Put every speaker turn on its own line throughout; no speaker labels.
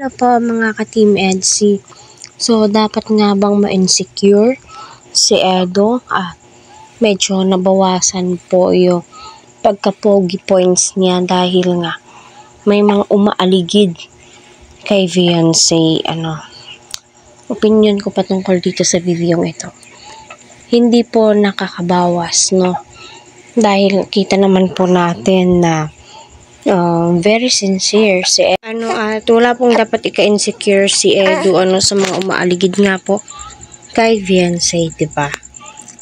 Hello po mga ka-Team EDSI. So, dapat nga bang ma-insecure si Edo? Medyo nabawasan po yung pagka-pogi points niya dahil nga may mga umaaligid kay Beyonce. Opinion ko patungkol dito sa video ito. Hindi po nakakabawas, no? Dahil kita naman po natin na very sincere si Edo. At wala pong dapat ika-insecure si Edo sa mga umaaligid nga po kay Beyonce, diba?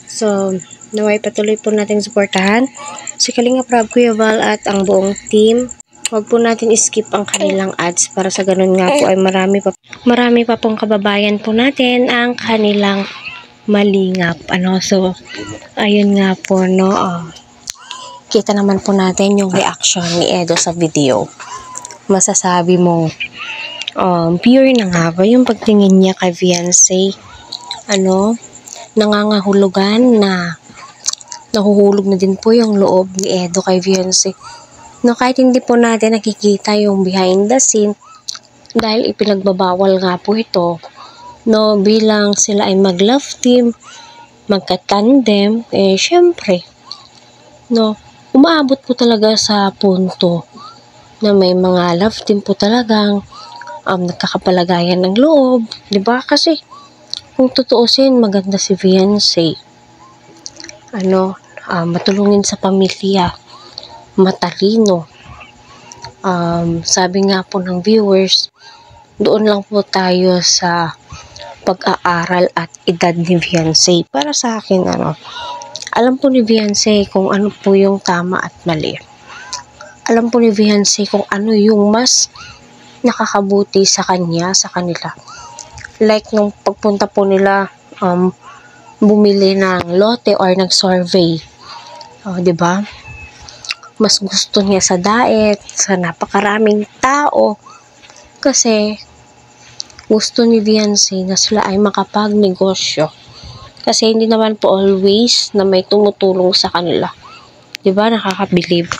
So, naway patuloy po natin suportahan si Kalinga Prab, Kuya Val at ang buong team. Huwag po natin skip ang kanilang ads para sa ganun nga po ay marami pa pong kababayan po natin ang kanilang malingap. So, ayun nga po, no? Kita naman po natin yung reaction ni Edo sa video. Masasabi mo, pure na nga ba yung pagtingin niya kay Beyonce? Nangangahulugan na nahuhulog na din po yung loob ni Edo kay Beyonce. No, kahit hindi po natin nakikita yung behind the scene dahil ipinagbabawal nga po ito, no, bilang sila ay mag-love team, magka-tandem, syempre, no, umaabot po talaga sa punto na may mga love team po talagang nagkakapalagayan ng loob, di ba? Kasi kung tutuusin, maganda si Beyonce. Matulungin sa pamilya, matalino. Sabi nga po ng viewers, doon lang po tayo sa pag-aaral at edad ni Beyonce. Para sa akin, alam po ni Beyonce kung ano po yung tama at mali. Alam po ni Beyonce kung ano yung mas nakakabuti sa kanila. Like nung pagpunta po nila, bumili ng lote or nag-survey. Diba? Mas gusto niya sa diet, sa napakaraming tao. Kasi gusto ni Beyonce na sila ay makapagnegosyo. Kasi hindi naman po always na may tumutulong sa kanila. Diba? Nakakabilib.